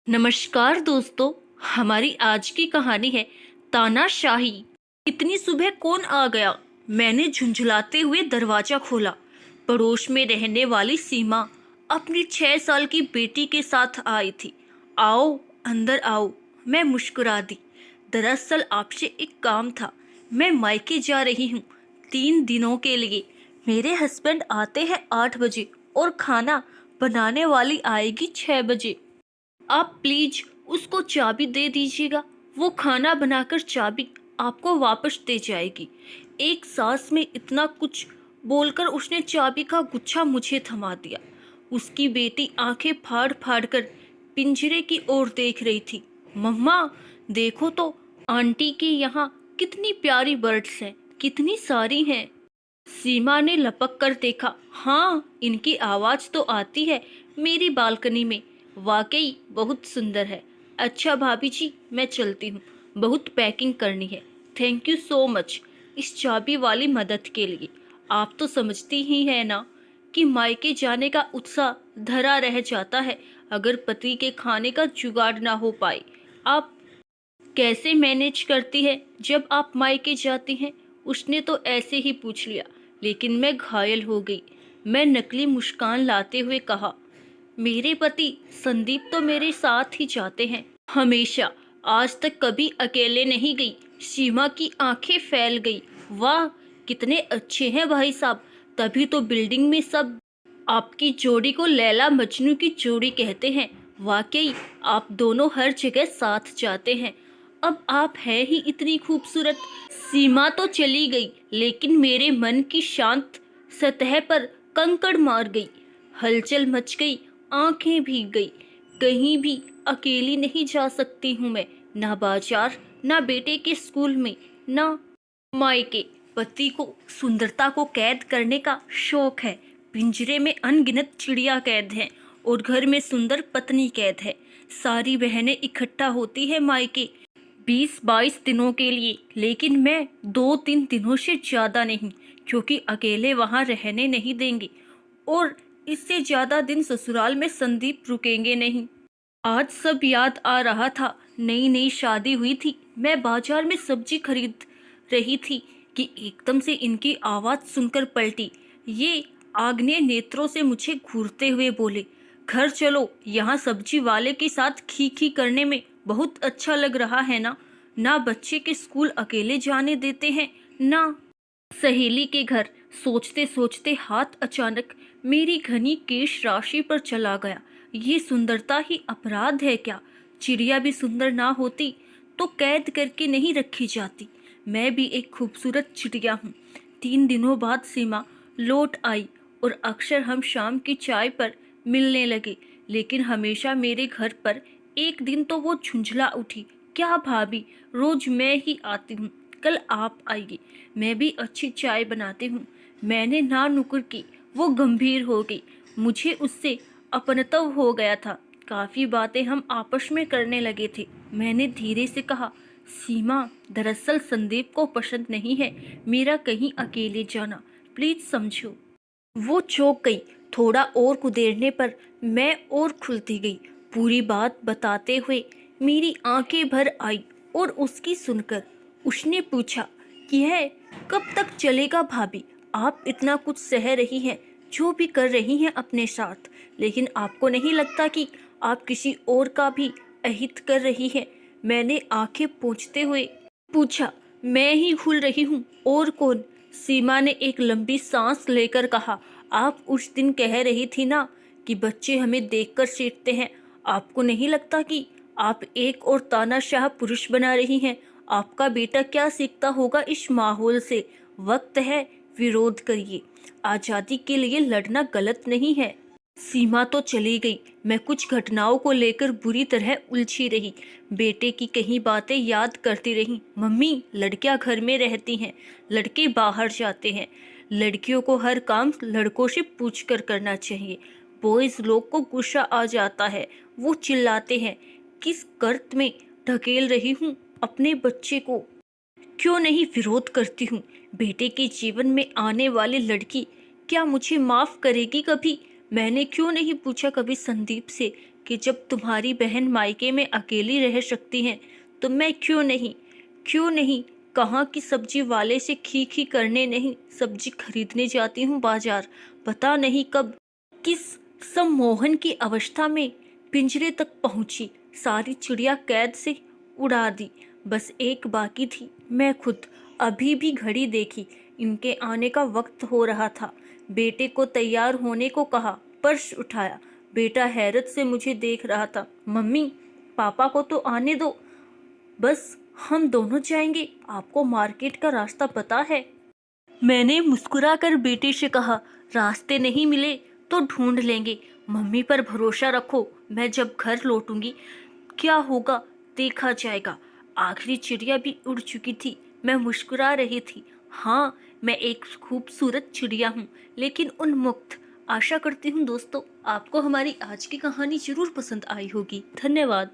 नमस्कार दोस्तों। हमारी आज की कहानी है तानाशाही। इतनी सुबह कौन आ गया? मैंने झुंझलाते हुए दरवाजा खोला। पड़ोस में रहने वाली सीमा अपनी 6 साल की बेटी के साथ आई थी। आओ, अंदर आओ, मैं मुस्कुरा दी। दरअसल आपसे एक काम था। मैं मायके जा रही हूँ 3 दिनों के लिए। मेरे हस्बैंड आते हैं 8 बजे और खाना बनाने वाली आएगी 6 बजे। आप प्लीज उसको चाबी दे दीजिएगा। वो खाना बनाकर चाबी आपको वापस दे जाएगी। एक सांस में इतना कुछ बोलकर उसने चाबी का गुच्छा मुझे थमा दिया। उसकी बेटी आंखें फाड़ फाड़ कर पिंजरे की ओर देख रही थी। मम्मा, देखो तो आंटी के यहाँ कितनी प्यारी बर्ड्स हैं, कितनी सारी हैं। सीमा ने लपक कर देखा। हाँ, इनकी आवाज तो आती है मेरी बालकनी में। वाकई बहुत सुंदर है। अच्छा भाभी जी, मैं चलती हूँ, बहुत पैकिंग करनी है। थैंक यू सो मच इस चाबी वाली मदद के लिए। आप तो समझती ही है ना कि मायके जाने का उत्साह धरा रह जाता है अगर पति के खाने का जुगाड़ ना हो पाए। आप कैसे मैनेज करती है जब आप मायके जाती हैं? उसने तो ऐसे ही पूछ लिया, लेकिन मैं घायल हो गई। मैं नकली मुस्कान लाते हुए कहा, मेरे पति संदीप तो मेरे साथ ही जाते हैं हमेशा। आज तक कभी अकेले नहीं गई। सीमा की आंखें फैल गई। वाह, कितने अच्छे हैं भाई साहब। तभी तो बिल्डिंग में सब आपकी जोड़ी को लैला मजनू की जोड़ी कहते हैं। वाकई आप दोनों हर जगह साथ जाते हैं। अब आप है ही इतनी खूबसूरत। सीमा तो चली गई, लेकिन मेरे मन की शांत सतह पर कंकड़ मार गई। हलचल मच गई, आंखें भीग गई। कहीं भी अकेली नहीं जा सकती हूँ मैं, ना बाजार, ना बेटे के स्कूल में, ना मायके। पति को सुंदरता को कैद करने का शौक है। पिंजरे में अनगिनत चिड़िया कैद हैं और घर में सुंदर पत्नी कैद है। सारी बहनें इकट्ठा होती है मायके 20-22 दिनों के लिए, लेकिन मैं 2-3 दिनों से ज्यादा नहीं, क्योंकि अकेले वहां रहने नहीं देंगे और इससे ज्यादा दिन ससुराल में संदीप रुकेंगे नहीं। आज सब याद आ रहा था। नई नई शादी हुई थी। मैं बाजार में सब्जी खरीद रही थी कि एकदम से इनकी आवाज सुनकर पलटी। ये आग्नेय नेत्रों से मुझे घूरते हुए बोले, घर चलो, यहाँ सब्जी वाले के साथ खी खी करने में बहुत अच्छा लग रहा है ना। ना बच्चे के स्कूल अकेले जाने देते हैं, ना सहेली के घर। सोचते सोचते हाथ अचानक मेरी घनी केश राशि पर चला गया। ये सुंदरता ही अपराध है क्या? चिड़िया भी सुंदर ना होती तो कैद करके नहीं रखी जाती। मैं भी एक खूबसूरत चिड़िया हूँ। 3 दिनों बाद सीमा लौट आई और अक्सर हम शाम की चाय पर मिलने लगे। लेकिन हमेशा मेरे घर पर एक दिन तो वो झुंझला उठी, क्या भाभी, रोज मैं ही आती हूँ, कल आप आइए, मैं भी अच्छी चाय बनाती हूँ। मैंने ना नुकुर की। वो गंभीर हो गई। मुझे उससे अपनत्व हो गया था। काफी बातें हम आपस में करने लगे थे। मैंने धीरे से कहा, सीमा, दरअसल संदीप को पसंद नहीं है मेरा कहीं अकेले जाना, प्लीज समझो। वो चौंक गई। थोड़ा और कुदेरने पर मैं और खुलती गई। पूरी बात बताते हुए मेरी आंखें भर आई और उसकी सुनकर उसने पूछा, यह कब तक चलेगा भाभी? आप इतना कुछ सह रही हैं, जो भी कर रही हैं अपने साथ, लेकिन आपको नहीं लगता कि आप किसी और का भी अहित कर रही हैं? मैंने आंखें पोंछते हुए पूछा। मैं ही भूल रही हूँ, और कौन? सीमा ने एक लंबी सांस लेकर कहा, आप उस दिन कह रही थी ना कि बच्चे हमें देखकर सीखते हैं। आपको नहीं लगता कि आप एक और तानाशाह पुरुष बना रही हैं? आपका बेटा क्या सीखता होगा इस माहौल से? वक्त है, विरोध करिए। आजादी के लिए लड़ना गलत नहीं है। सीमा तो चली गई। मैं कुछ घटनाओं को लेकर बुरी तरह उलझी रही। बेटे की कई बातें याद करती रही। मम्मी, लड़कियां घर में रहती हैं, लड़के बाहर जाते हैं। लड़कियों को हर काम लड़कों से पूछकर करना चाहिए। बॉयज लोग को गुस्सा आ जाता है, वो चिल्लाते हैं। किस गर्त में ढकेल रही हूँ अपने बच्चे को? क्यों नहीं विरोध करती हूँ? बेटे के जीवन में आने वाली लड़की क्या मुझे माफ करेगी कभी? मैंने क्यों नहीं पूछा कभी संदीप से कि जब तुम्हारी बहन मायके में अकेली रह सकती है तो मैं क्यों नहीं कहाँ की सब्जी वाले से खी करने नहीं सब्जी खरीदने जाती हूँ बाजार। पता नहीं कब किस सम्मोहन की अवस्था में पिंजरे तक पहुंची, सारी चिड़िया कैद से उड़ा दी। बस एक बाकी थी, मैं खुद। अभी भी घड़ी देखी, इनके आने का वक्त हो रहा था। बेटे को तैयार होने को कहा, पर्स उठाया। बेटा हैरत से मुझे देख रहा था। मम्मी, पापा को तो आने दो, बस हम दोनों जाएंगे, आपको मार्केट का रास्ता पता है। मैंने मुस्कुराकर बेटे से कहा, रास्ते नहीं मिले तो ढूंढ लेंगे, मम्मी पर भरोसा रखो। मैं जब घर लौटूंगी क्या होगा देखा जाएगा। आखिरी चिड़िया भी उड़ चुकी थी। मैं मुस्कुरा रही थी। हाँ, मैं एक खूबसूरत चिड़िया हूँ, लेकिन उन्मुक्त। आशा करती हूँ दोस्तों आपको हमारी आज की कहानी जरूर पसंद आई होगी। धन्यवाद।